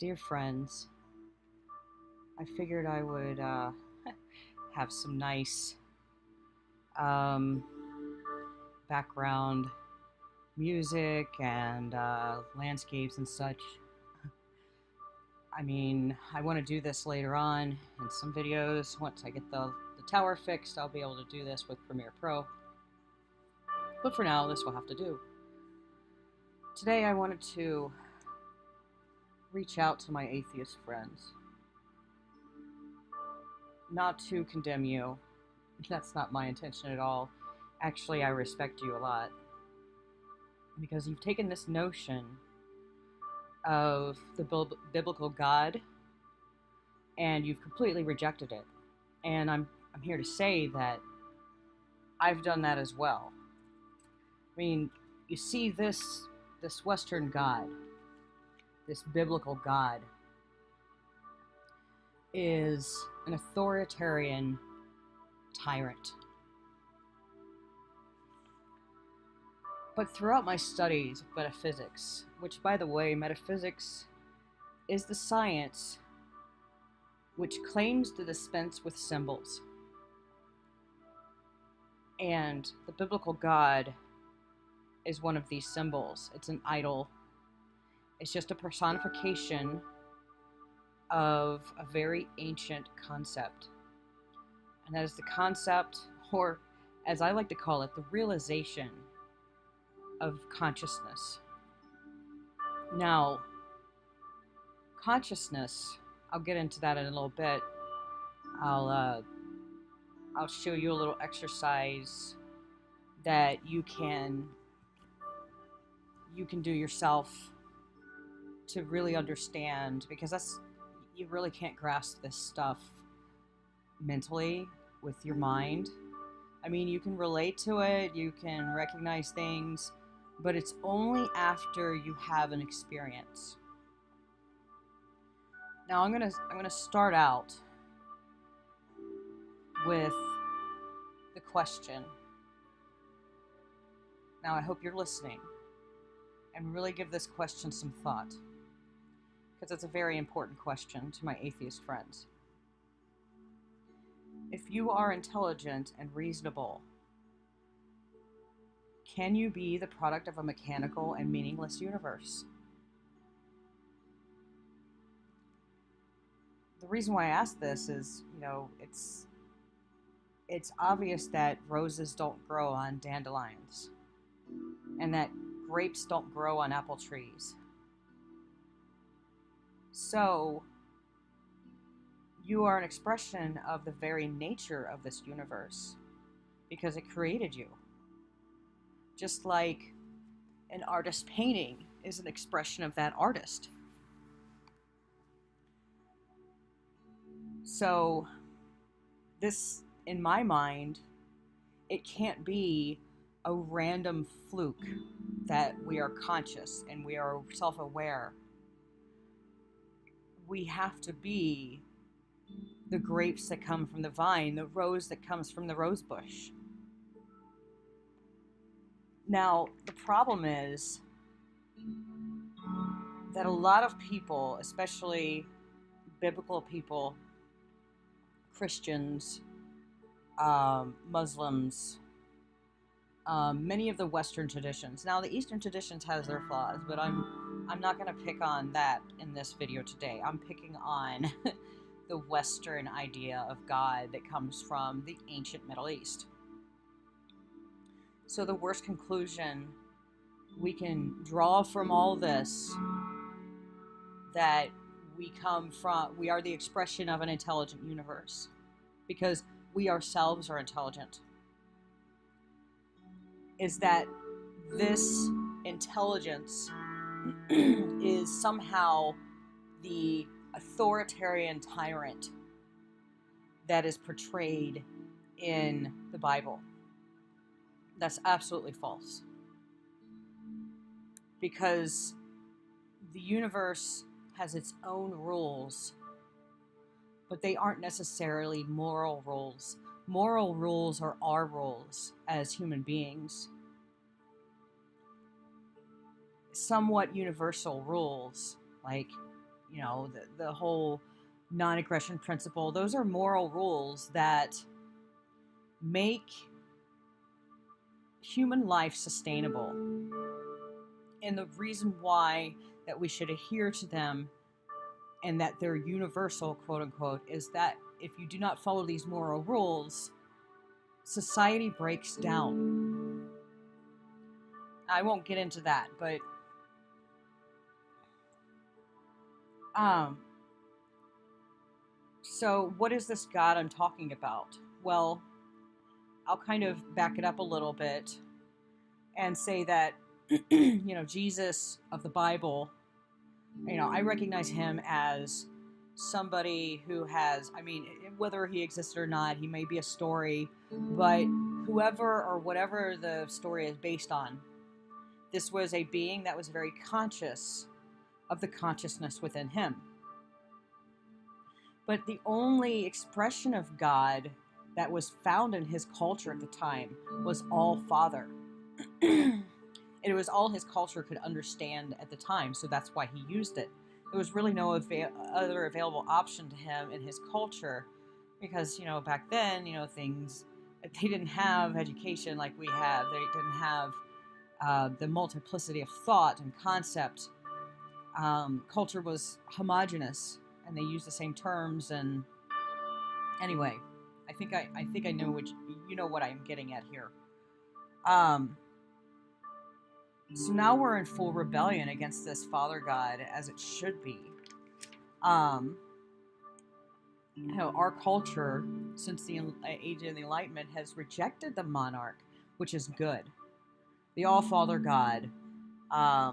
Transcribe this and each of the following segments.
Dear friends, I figured I would have some nice um, background music and landscapes and such. I mean, I want to do this later on in some videos. Once I get the tower fixed, I'll be able to do this with Premiere Pro. But for now, this will have to do. Today I wanted to reach out to my atheist friends. Not to condemn you. That's not my intention at all. Actually, I respect you a lot. Because you've taken this notion of the biblical God and you've completely rejected it. And I'm here to say that I've done that as well. I mean, you see this Western God, this biblical God, is an authoritarian tyrant. But throughout my studies of metaphysics, which, by the way, metaphysics is the science which claims to dispense with symbols. And the biblical God is one of these symbols. It's an idol. It's just a personification of a very ancient concept. And that is the concept, or as I like to call it, the realization of consciousness. Now, consciousness, I'll get into that in a little bit. I'll show you a little exercise that you can do yourself to really understand, because you really can't grasp this stuff mentally with your mind. I mean, you can relate to it, you can recognize things, but it's only after you have an experience. Now I'm gonna start out with the question. Now I hope you're listening and really give this question some thought, because it's a very important question to my atheist friends. If you are intelligent and reasonable, can you be the product of a mechanical and meaningless universe? The reason why I ask this is, it's obvious that roses don't grow on dandelions, and that grapes don't grow on apple trees. So, you are an expression of the very nature of this universe, because it created you. Just like an artist's painting is an expression of that artist. So, this, in my mind, it can't be a random fluke that we are conscious and we are self-aware. We have to be the grapes that come from the vine, the rose that comes from the rose bush. Now, the problem is that a lot of people, especially biblical people, Christians, Muslims, many of the Western traditions. Now, the Eastern traditions has their flaws, but I'm not going to pick on that in this video today. I'm picking on the Western idea of God that comes from the ancient Middle East. So the worst conclusion we can draw from all this, that we are the expression of an intelligent universe, because we ourselves are intelligent, is that this intelligence is somehow the authoritarian tyrant that is portrayed in the Bible. That's absolutely false. Because the universe has its own rules, but they aren't necessarily moral rules. Moral rules are our rules as human beings. Somewhat universal rules, like, the whole non-aggression principle. Those are moral rules that make human life sustainable. And the reason why that we should adhere to them and that they're universal, quote unquote, is that if you do not follow these moral rules, society breaks down. I won't get into that, but so what is this God I'm talking about? Well, I'll kind of back it up a little bit and say that Jesus of the Bible, I recognize him as somebody who has, whether he existed or not, he may be a story, but whoever or whatever the story is based on, this was a being that was very conscious of the consciousness within him. But the only expression of God that was found in his culture at the time was all Father. It was all his culture could understand at the time, so that's why he used it. There was really no other available option to him in his culture, because back then, things, they didn't have education like we have. They didn't have the multiplicity of thought and concept. Culture was homogenous, and they used the same terms. And anyway, I think I know what I'm getting at here. So now we're in full rebellion against this Father God, as it should be. Our culture, since the age of the Enlightenment, has rejected the monarch, which is good. The All-Father God. I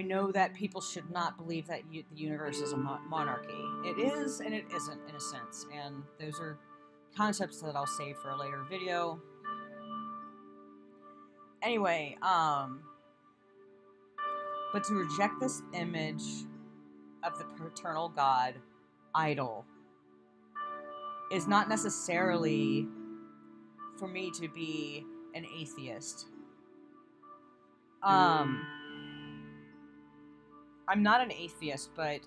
know that people should not believe that the universe is a monarchy. It is, and it isn't, in a sense. And those are concepts that I'll save for a later video. Anyway, but to reject this image of the paternal God, idol, is not necessarily for me to be an atheist. I'm not an atheist, but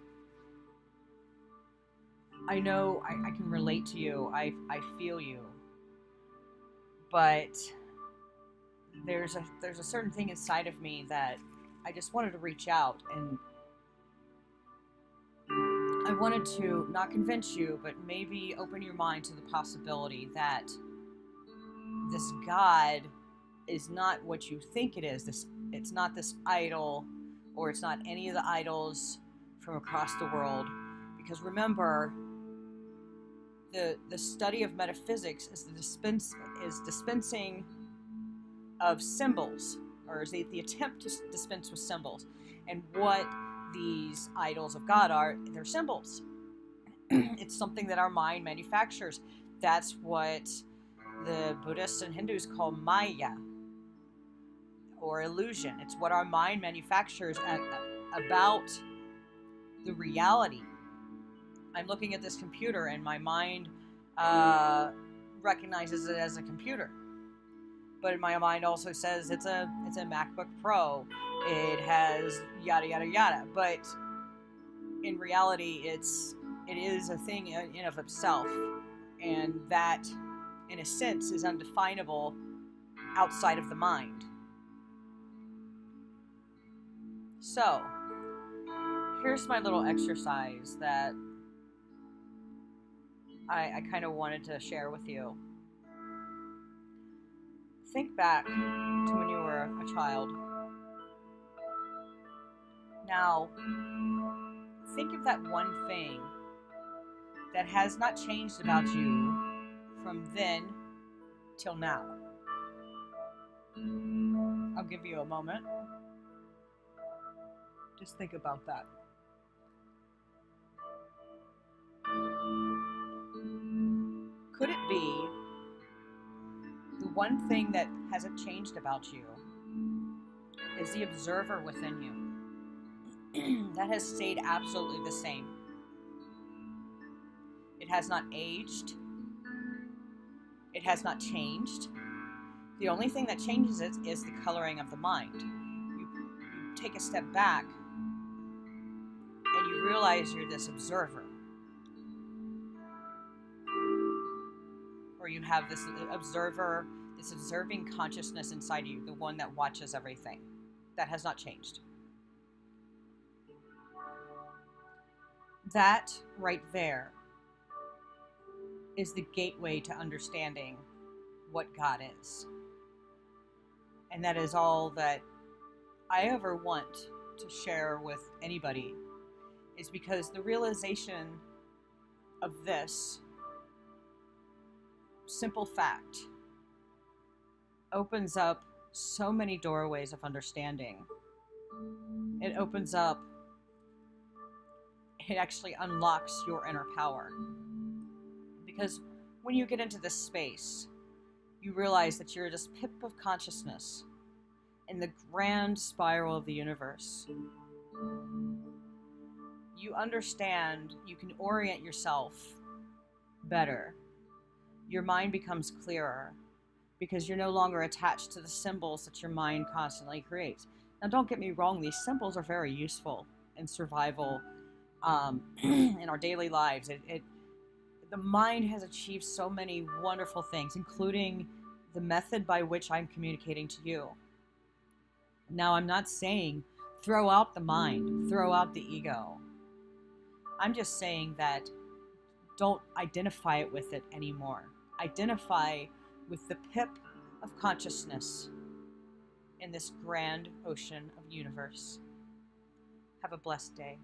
I know I can relate to you. I feel you. But there's a certain thing inside of me that I just wanted to reach out, and I wanted to not convince you, but maybe open your mind to the possibility that this God is not what you think it is. It's not this idol, or it's not any of the idols from across the world. Because remember, the study of metaphysics is dispensing of symbols, or is the attempt to dispense with symbols. And what these idols of God are, they're symbols. It's something that our mind manufactures. That's what the Buddhists and Hindus call Maya, or illusion. It's what our mind manufactures about the reality. I'm looking at this computer, and my mind recognizes it as a computer. But my mind also says it's a MacBook Pro. It has yada yada yada. But in reality, it is a thing in and of itself, and that, in a sense, is undefinable outside of the mind. So, here's my little exercise that I kind of wanted to share with you. Think back to when you were a child. Now, think of that one thing that has not changed about you from then till now. I'll give you a moment. Just think about that. Could it be the one thing that hasn't changed about you is the observer within you that has stayed absolutely the same? It has not aged. It has not changed. The only thing that changes it is the coloring of the mind. You take a step back realize you're this observer, or you have this observer, this observing consciousness inside you, the one that watches everything. That has not changed. That right there is the gateway to understanding what God is. And that is all that I ever want to share with anybody, is because the realization of this simple fact opens up so many doorways of understanding. It opens up, it actually unlocks your inner power. Because when you get into this space, you realize that you're this pip of consciousness in the grand spiral of the universe. You understand, you can orient yourself better. Your mind becomes clearer because you're no longer attached to the symbols that your mind constantly creates. Now, don't get me wrong, these symbols are very useful in survival, in our daily lives. The mind has achieved so many wonderful things, including the method by which I'm communicating to you. Now, I'm not saying throw out the mind, throw out the ego. I'm just saying that don't identify it with it anymore. Identify with the pip of consciousness in this grand ocean of universe. Have a blessed day.